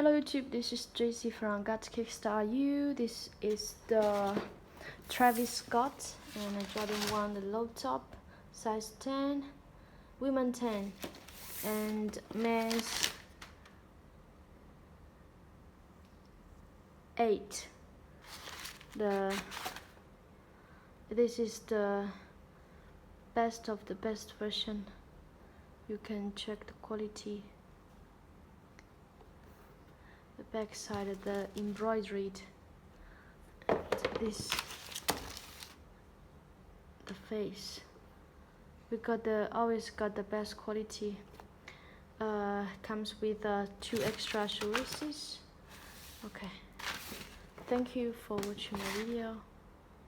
Hello YouTube, this is JC from Got Kickstart You. This is the Travis Scott and a Jordan 1, the low top, size 10, women 10, and men's 8. This is the best of the best version. You can check the quality. The back side of the embroidered, and this the face. We always got the best quality. Comes with 2 extra shoelaces. Okay, thank you for watching my video.